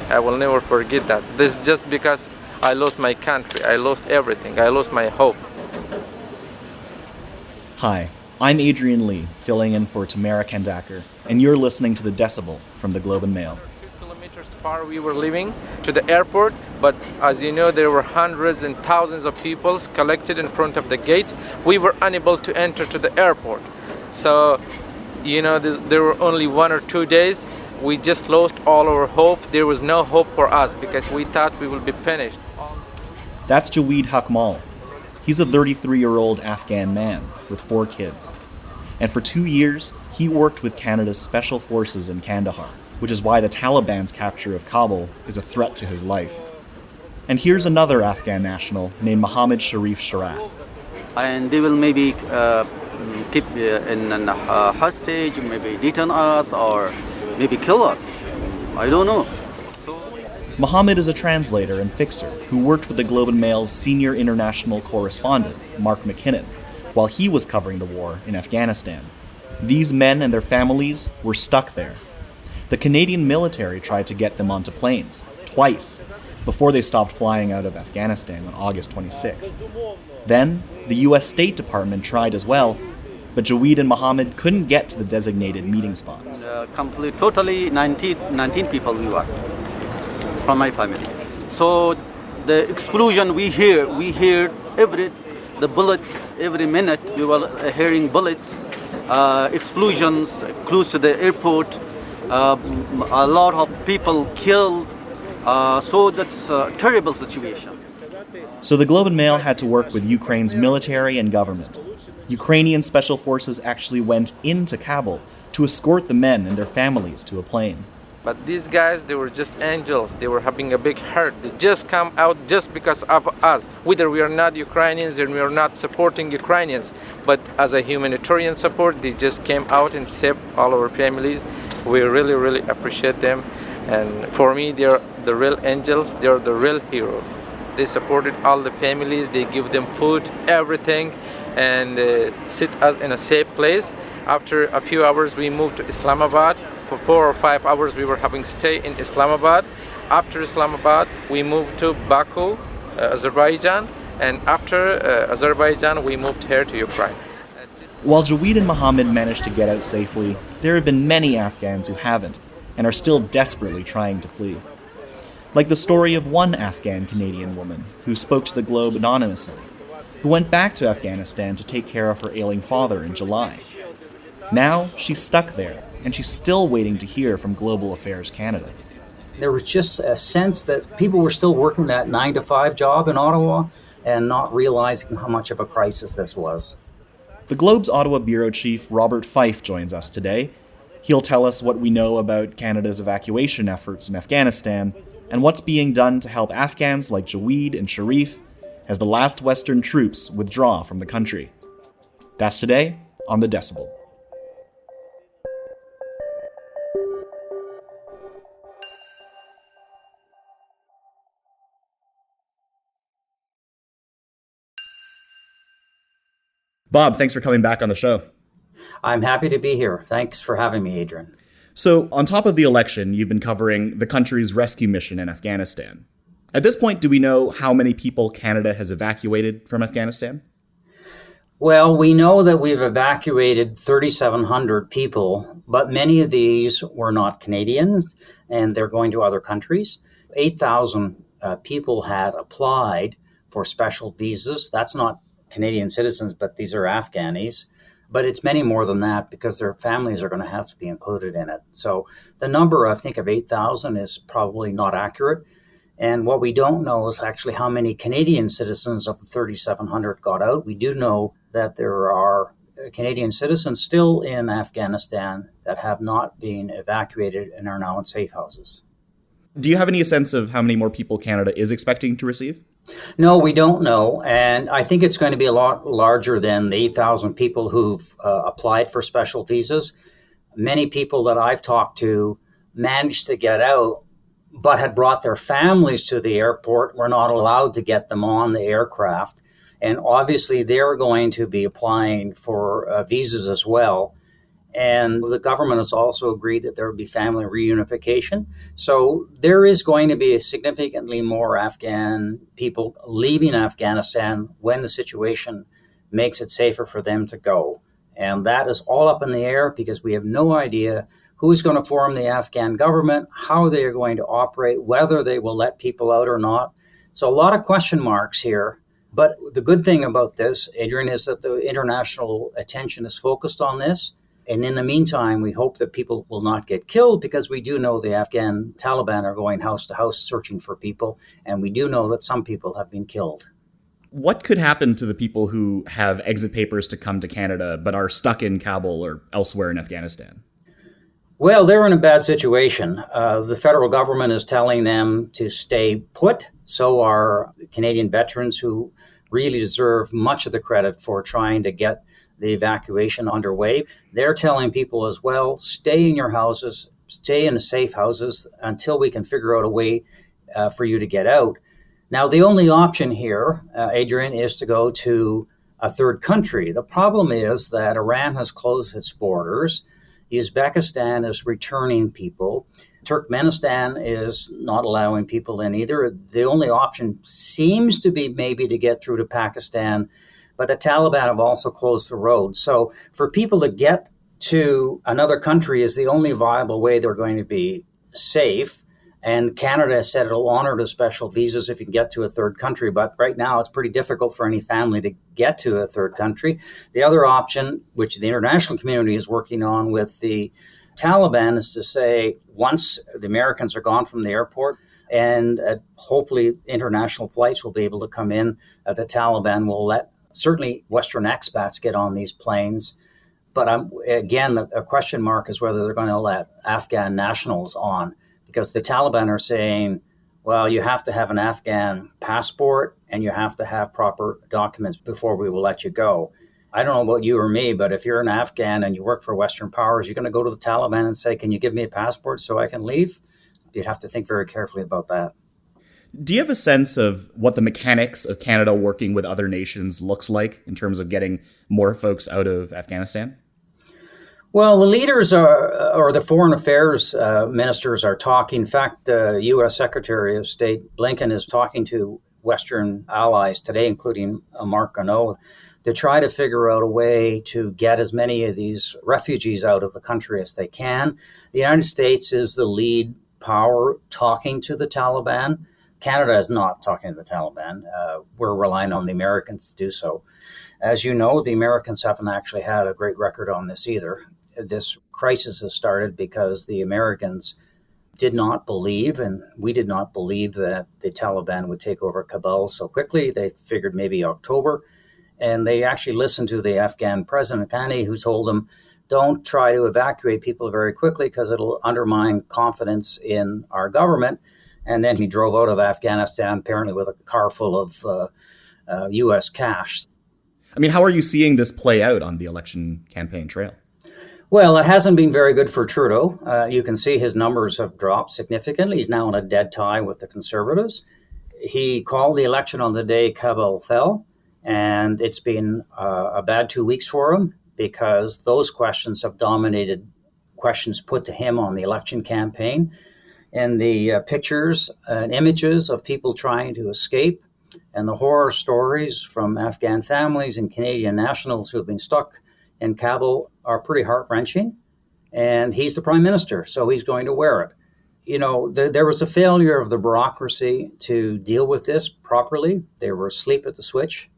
I will never forget that. This is just because I lost my country. I lost everything. I lost my hope. Hi, I'm Adrian Lee, filling in for Tamara Kandaker, and you're listening to the Decibel from the Globe and Mail. 2 kilometers far we were living to the airport, but as you know, there were hundreds and thousands of people collected in front of the gate. We were unable to enter to the airport. So, you know, there were only 1 or 2 days. We just lost all our hope. There was no hope for us because we thought we would be punished. That's Jaweed Hakmal. He's a 33-year-old Afghan man with 4 kids. And for 2 years, he worked with Canada's Special Forces in Kandahar, which is why the Taliban's capture of Kabul is a threat to his life. And here's another Afghan national named Mohammed Sharif Sharaf. And they will maybe keep in a hostage, maybe detain us, or maybe kill us. I don't know. Mohammed is a translator and fixer who worked with the Globe and Mail's senior international correspondent, Mark McKinnon, while he was covering the war in Afghanistan. These men and their families were stuck there. The Canadian military tried to get them onto planes, twice, before they stopped flying out of Afghanistan on August 26th. Then, the US State Department tried as well, but Jaweed and Mohammed couldn't get to the designated meeting spots. Totally 19 people we were from my family. So the explosion we hear the bullets every minute. We were hearing bullets, explosions close to the airport. A lot of people killed. So that's a terrible situation. So the Globe and Mail had to work with Ukraine's military and government. Ukrainian special forces actually went into Kabul to escort the men and their families to a plane. But these guys, they were just angels. They were having a big heart. They just come out just because of us. Whether we are not Ukrainians and we are not supporting Ukrainians, but as a humanitarian support, they just came out and saved all our families. We really, really appreciate them. And for me, they're the real angels. They're the real heroes. They supported all the families. They give them food, everything, and sit us in a safe place. After a few hours, we moved to Islamabad. For 4 or 5 hours, we were having stay in Islamabad. After Islamabad, we moved to Baku, Azerbaijan, and after Azerbaijan, we moved here to Ukraine. While Jaweed and Mohammed managed to get out safely, there have been many Afghans who haven't, and are still desperately trying to flee. Like the story of one Afghan Canadian woman who spoke to the Globe anonymously, who went back to Afghanistan to take care of her ailing father in July. Now she's stuck there, and she's still waiting to hear from Global Affairs Canada. There was just a sense that people were still working that 9-to-5 job in Ottawa and not realizing how much of a crisis this was. The Globe's Ottawa bureau chief, Robert Fife, joins us today. He'll tell us what we know about Canada's evacuation efforts in Afghanistan and what's being done to help Afghans like Jaweed and Sharif as the last Western troops withdraw from the country. That's today on The Decibel. Bob, thanks for coming back on the show. I'm happy to be here. Thanks for having me, Adrian. So, on top of the election, you've been covering the country's rescue mission in Afghanistan. At this point, do we know how many people Canada has evacuated from Afghanistan? Well, we know that we've evacuated 3,700 people, but many of these were not Canadians, and they're going to other countries. 8,000 people had applied for special visas. That's not Canadian citizens, but these are Afghanis. But it's many more than that because their families are going to have to be included in it. So the number, I think, of 8,000 is probably not accurate. And what we don't know is actually how many Canadian citizens of the 3,700 got out. We do know that there are Canadian citizens still in Afghanistan that have not been evacuated and are now in safe houses. Do you have any sense of how many more people Canada is expecting to receive? No, we don't know. And I think it's going to be a lot larger than the 8,000 people who've applied for special visas. Many people that I've talked to managed to get out, but had brought their families to the airport, were not allowed to get them on the aircraft. And obviously, they're going to be applying for visas as well. And the government has also agreed that there will be family reunification. So there is going to be significantly more Afghan people leaving Afghanistan when the situation makes it safer for them to go. And that is all up in the air because we have no idea who's going to form the Afghan government, how they are going to operate, whether they will let people out or not. So a lot of question marks here. But the good thing about this, Adrian, is that the international attention is focused on this. And in the meantime, we hope that people will not get killed because we do know the Afghan Taliban are going house to house searching for people. And we do know that some people have been killed. What could happen to the people who have exit papers to come to Canada but are stuck in Kabul or elsewhere in Afghanistan? Well, they're in a bad situation. The federal government is telling them to stay put. So are Canadian veterans who really deserve much of the credit for trying to get the evacuation underway. They're telling people as well, stay in your houses, stay in the safe houses until we can figure out a way for you to get out. Now, the only option here, Adrian, is to go to a third country. The problem is that Iran has closed its borders. Uzbekistan is returning people. Turkmenistan is not allowing people in either. The only option seems to be maybe to get through to Pakistan, but the Taliban have also closed the road. So for people to get to another country is the only viable way they're going to be safe. And Canada has said it'll honor the special visas if you can get to a third country. But right now, it's pretty difficult for any family to get to a third country. The other option, which the international community is working on with the Taliban, is to say once the Americans are gone from the airport and hopefully international flights will be able to come in, the Taliban will let certainly Western expats get on these planes. But again, a question mark is whether they're going to let Afghan nationals on. Because the Taliban are saying, well, you have to have an Afghan passport and you have to have proper documents before we will let you go. I don't know about you or me, but if you're an Afghan and you work for Western powers, you're going to go to the Taliban and say, can you give me a passport so I can leave? You'd have to think very carefully about that. Do you have a sense of what the mechanics of Canada working with other nations looks like in terms of getting more folks out of Afghanistan? Well, the leaders or the foreign affairs ministers are talking. In fact, the U.S. Secretary of State Blinken is talking to Western allies today, including Mark Garneau, to try to figure out a way to get as many of these refugees out of the country as they can. The United States is the lead power talking to the Taliban. Canada is not talking to the Taliban. We're relying on the Americans to do so. As you know, the Americans haven't actually had a great record on this either. This crisis has started because the Americans did not believe, and we did not believe, that the Taliban would take over Kabul so quickly. They figured maybe October, and they actually listened to the Afghan president, Ghani, who told them, don't try to evacuate people very quickly because it'll undermine confidence in our government. And then he drove out of Afghanistan, apparently with a car full of U.S. cash. I mean, how are you seeing this play out on the election campaign trail? Well, it hasn't been very good for Trudeau. You can see his numbers have dropped significantly. He's now in a dead tie with the Conservatives. He called the election on the day Kabul fell, and it's been a bad 2 weeks for him because those questions have dominated questions put to him on the election campaign. And the pictures and images of people trying to escape and the horror stories from Afghan families and Canadian nationals who have been stuck in Kabul are pretty heart-wrenching, and he's the prime minister, so he's going to wear it. You know, there was a failure of the bureaucracy to deal with this properly. They were asleep at the switch,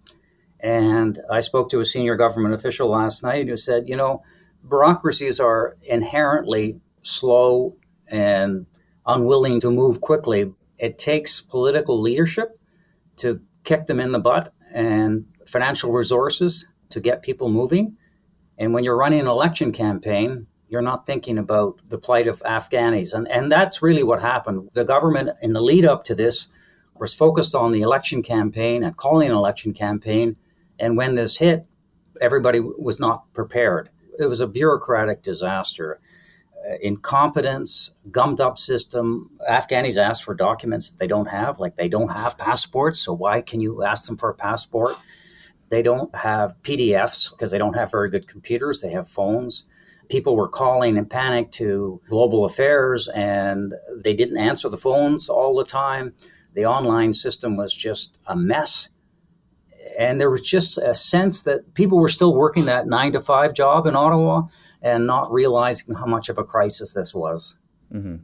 and I spoke to a senior government official last night who said, you know, bureaucracies are inherently slow and unwilling to move quickly. It takes political leadership to kick them in the butt and financial resources to get people moving. And when you're running an election campaign, you're not thinking about the plight of Afghanis. And that's really what happened. The government, in the lead up to this, was focused on the election campaign and calling an election campaign. And when this hit, everybody was not prepared. It was a bureaucratic disaster. Incompetence, gummed up system. Afghanis ask for documents that they don't have, like they don't have passports. So why can you ask them for a passport? They don't have PDFs because they don't have very good computers. They have phones. People were calling in panic to Global Affairs, and they didn't answer the phones all the time. The online system was just a mess. And there was just a sense that people were still working that 9-to-5 job in Ottawa and not realizing how much of a crisis this was. Mm-hmm.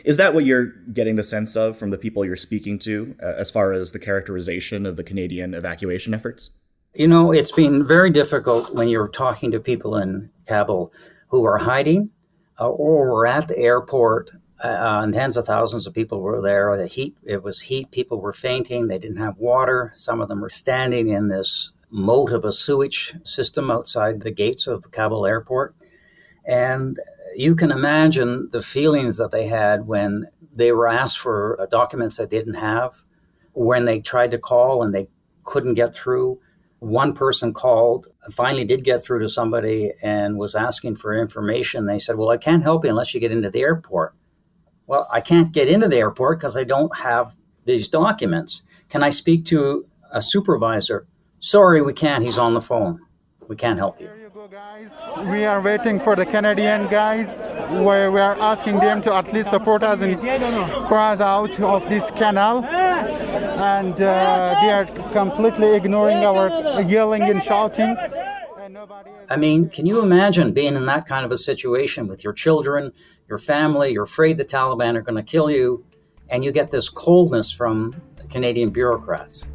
Is that what you're getting the sense of from the people you're speaking to, as far as the characterization of the Canadian evacuation efforts? You know, it's been very difficult when you're talking to people in Kabul who are hiding or were at the airport, and tens of thousands of people were there. It was heat. People were fainting. They didn't have water. Some of them were standing in this moat of a sewage system outside the gates of Kabul airport. And you can imagine the feelings that they had when they were asked for documents they didn't have, when they tried to call and they couldn't get through. One person called, finally did get through to somebody and was asking for information. They said, well, I can't help you unless you get into the airport. Well, I can't get into the airport because I don't have these documents. Can I speak to a supervisor? Sorry, we can't. He's on the phone. We can't help you. Here you go, guys. We are waiting for the Canadian guys, where we are asking them to at least support us and cross out of this canal. And they are completely ignoring our yelling and shouting. I mean, can you imagine being in that kind of a situation with your children, your family? You're afraid the Taliban are going to kill you, and you get this coldness from Canadian bureaucrats.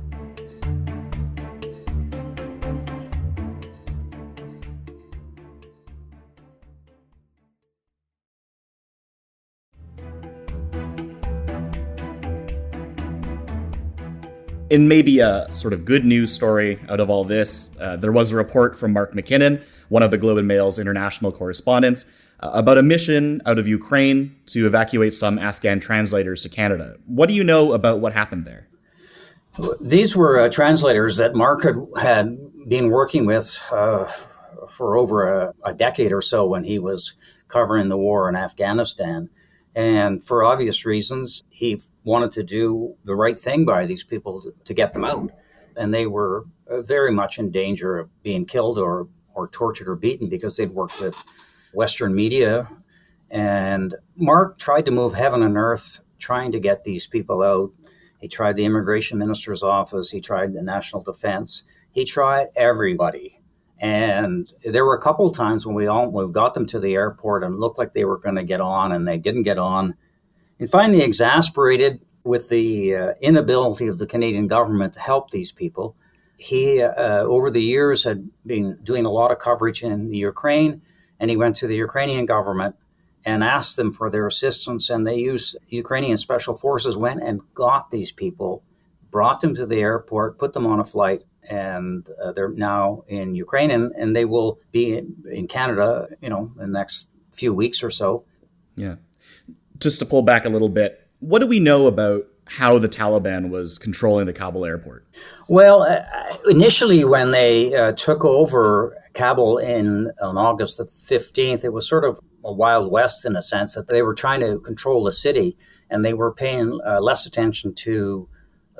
In maybe a sort of good news story out of all this, there was a report from Mark McKinnon, one of the Globe and Mail's international correspondents, about a mission out of Ukraine to evacuate some Afghan translators to Canada. What do you know about what happened there? These were translators that Mark had been working with for over a decade or so when he was covering the war in Afghanistan. And for obvious reasons, he wanted to do the right thing by these people to get them out. And they were very much in danger of being killed or tortured or beaten because they'd worked with Western media. And Mark tried to move heaven and earth trying to get these people out. He tried the immigration minister's office. He tried the national defense. He tried everybody. And there were a couple of times when we got them to the airport and looked like they were going to get on, and they didn't get on. And finally, exasperated with the inability of the Canadian government to help these people, he, over the years, had been doing a lot of coverage in the Ukraine, and he went to the Ukrainian government and asked them for their assistance, and they used Ukrainian special forces, went and got these people, brought them to the airport, put them on a flight, and they're now in Ukraine, and they will be in Canada, in the next few weeks or so. Yeah. Just to pull back a little bit, what do we know about how the Taliban was controlling the Kabul airport? Well, initially when they took over Kabul on August the 15th, it was sort of a Wild West in a sense that they were trying to control the city, and they were paying less attention to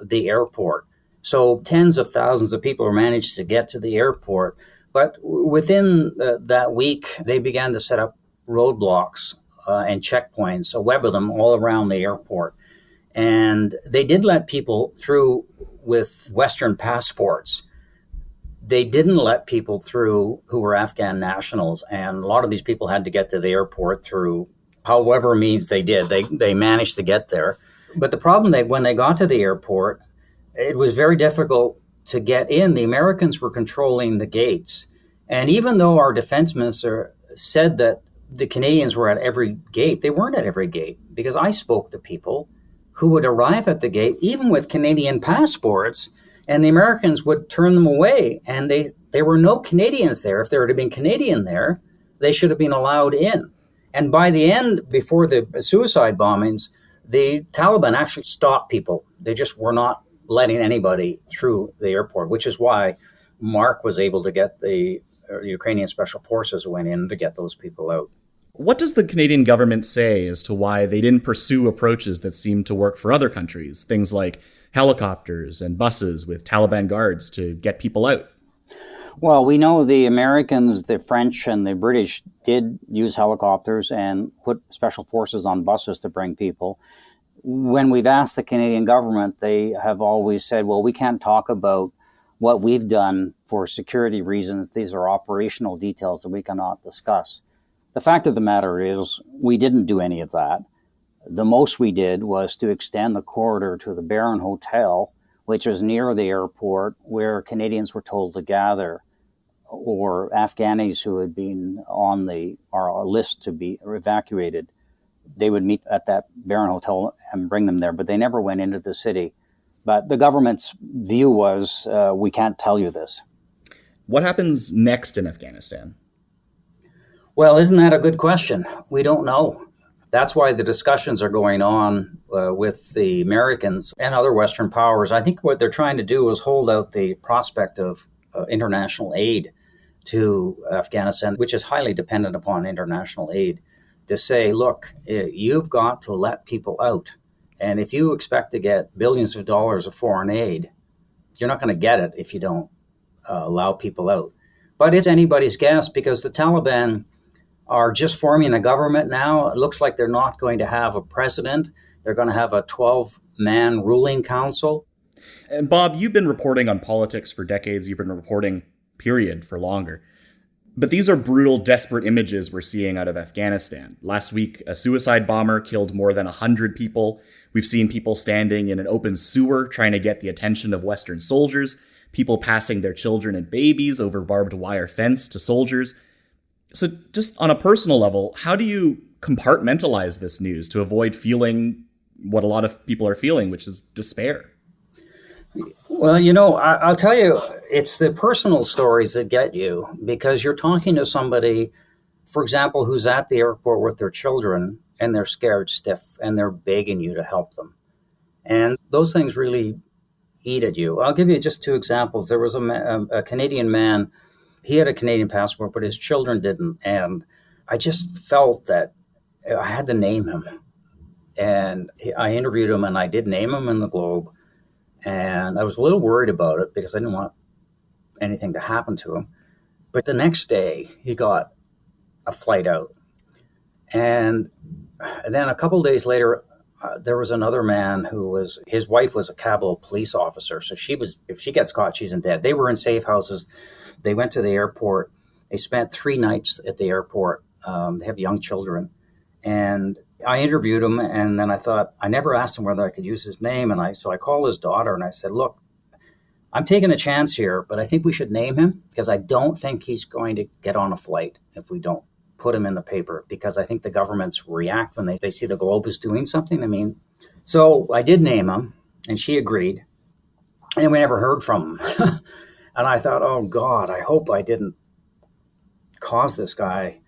the airport. So tens of thousands of people managed to get to the airport. But within that week, they began to set up roadblocks and checkpoints, a web of them all around the airport. And they did let people through with Western passports. They didn't let people through who were Afghan nationals. And a lot of these people had to get to the airport through however means they did. They managed to get there. But the problem, when they got to the airport, it was very difficult to get in. The Americans were controlling the gates. And even though our defense minister said that the Canadians were at every gate, they weren't at every gate, because I spoke to people who would arrive at the gate, even with Canadian passports, and the Americans would turn them away. And there were no Canadians there. If there had been Canadian there, they should have been allowed in. And by the end, before the suicide bombings, the Taliban actually stopped people. They just were not letting anybody through the airport, which is why Mark was able to get the Ukrainian special forces went in to get those people out. What does the Canadian government say as to why they didn't pursue approaches that seemed to work for other countries, things like helicopters and buses with Taliban guards to get people out? Well, we know the Americans, the French, and the British did use helicopters and put special forces on buses to bring people. When we've asked the Canadian government, they have always said, well, we can't talk about what we've done for security reasons. These are operational details that we cannot discuss. The fact of the matter is, we didn't do any of that. The most we did was to extend the corridor to the Baron Hotel, which was near the airport, where Canadians were told to gather, or Afghanis who had been on our list to be evacuated. They would meet at that Baron Hotel and bring them there, but they never went into the city. But the government's view was, we can't tell you this. What happens next in Afghanistan? Well, isn't that a good question? We don't know. That's why the discussions are going on with the Americans and other Western powers. I think what they're trying to do is hold out the prospect of international aid to Afghanistan, which is highly dependent upon international aid, to say, look, you've got to let people out. And if you expect to get billions of dollars of foreign aid, you're not going to get it if you don't allow people out. But it's anybody's guess, because the Taliban are just forming a government now. It looks like they're not going to have a president. They're going to have a 12-man ruling council. And Bob, you've been reporting on politics for decades. You've been reporting, period, for longer. But these are brutal, desperate images we're seeing out of Afghanistan. Last week, a suicide bomber killed more than 100 people. We've seen people standing in an open sewer trying to get the attention of Western soldiers, people passing their children and babies over barbed wire fence to soldiers. So just on a personal level, how do you compartmentalize this news to avoid feeling what a lot of people are feeling, which is despair? Well, I'll tell you, it's the personal stories that get you, because you're talking to somebody, for example, who's at the airport with their children and they're scared stiff and they're begging you to help them. And those things really eat at you. I'll give you just two examples. There was a Canadian man. He had a Canadian passport, but his children didn't. And I just felt that I had to name him. And I interviewed him, and I did name him in the Globe. And I was a little worried about it because I didn't want anything to happen to him. But the next day, he got a flight out. And then a couple of days later, there was another man his wife was a Kabul police officer. So if she gets caught, she's in debt. They were in safe houses. They went to the airport. They spent 3 nights at the airport. They have young children. And I interviewed him, and then I thought, I never asked him whether I could use his name. So I called his daughter and I said, look, I'm taking a chance here, but I think we should name him, because I don't think he's going to get on a flight if we don't put him in the paper, because I think the governments react when they see the Globe is doing something. So I did name him, and she agreed, and we never heard from him. And I thought, oh God, I hope I didn't cause this guy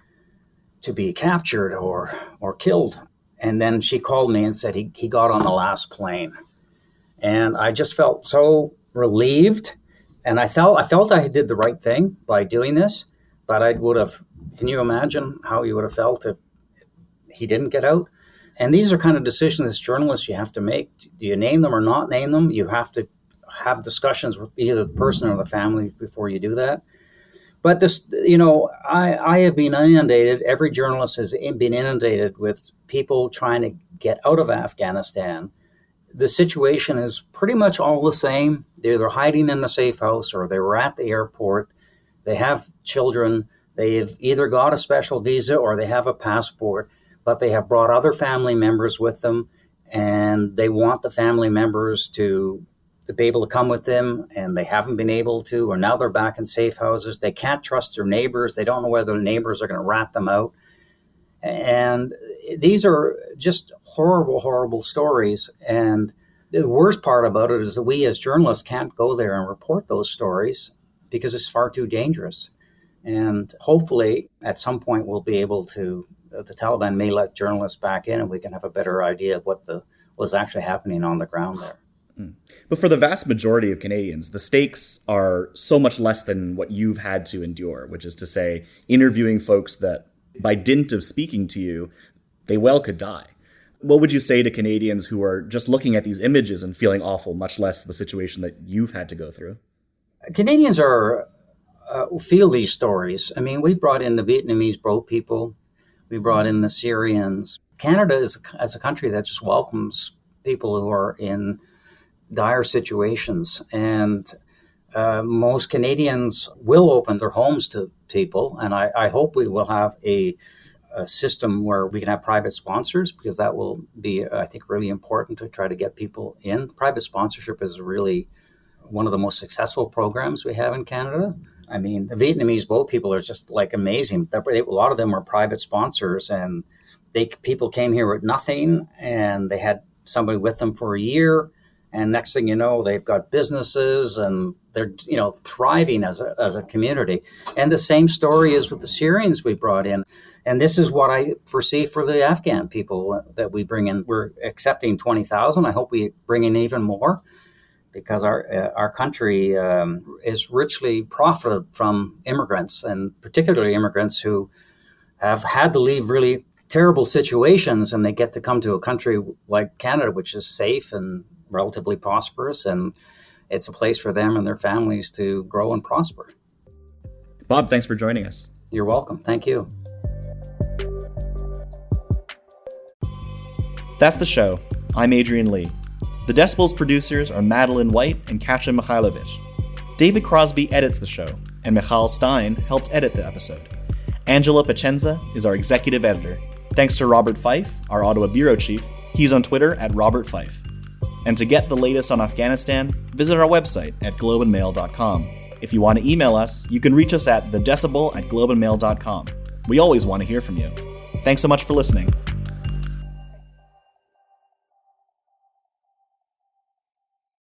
to be captured or killed. And then she called me and said he got on the last plane. And I just felt so relieved. And I felt I did the right thing by doing this, but can you imagine how you would have felt if he didn't get out? And these are kind of decisions as journalists you have to make. Do you name them or not name them? You have to have discussions with either the person or the family before you do that. But this, I have been inundated. Every journalist has been inundated with people trying to get out of Afghanistan. The situation is pretty much all the same. They're either hiding in the safe house or they were at the airport. They have children. They've either got a special visa or they have a passport, but they have brought other family members with them, and they want the family members to be able to come with them, and they haven't been able to, or now they're back in safe houses. They can't trust their neighbors. They don't know whether the neighbors are going to rat them out. And these are just horrible, horrible stories. And the worst part about it is that we as journalists can't go there and report those stories because it's far too dangerous. And hopefully at some point we'll be able to, the Taliban may let journalists back in and we can have a better idea of what was actually happening on the ground there. But for the vast majority of Canadians, the stakes are so much less than what you've had to endure, which is to say, interviewing folks that, by dint of speaking to you, they well could die. What would you say to Canadians who are just looking at these images and feeling awful, much less the situation that you've had to go through? Canadians are feel these stories. I mean, we brought in the Vietnamese boat people, we brought in the Syrians. Canada is a country that just welcomes people who are in dire situations, and most Canadians will open their homes to people, and I hope we will have a system where we can have private sponsors, because that will be, I think, really important to try to get people in. Private sponsorship is really one of the most successful programs we have in Canada. I mean, the Vietnamese boat people are just like amazing. A lot of them were private sponsors, and people came here with nothing, and they had somebody with them for a year, and next thing you know, they've got businesses and they're thriving as a community. And the same story is with the Syrians we brought in. And this is what I foresee for the Afghan people that we bring in. We're accepting 20,000. I hope we bring in even more, because our country is richly profited from immigrants, and particularly immigrants who have had to leave really terrible situations, and they get to come to a country like Canada, which is safe and relatively prosperous, and it's a place for them and their families to grow and prosper. Bob, thanks for joining us. You're welcome. Thank you. That's the show. I'm Adrian Lee. The Decibel's producers are Madeline White and Katja Mikhailovich. David Crosby edits the show, and Michal Stein helped edit the episode. Angela Pacenza is our executive editor. Thanks to Robert Fife, our Ottawa bureau chief. He's on Twitter at Robert Fife. And to get the latest on Afghanistan, visit our website at globeandmail.com. If you want to email us, you can reach us at thedecibel@globeandmail.com. We always want to hear from you. Thanks so much for listening.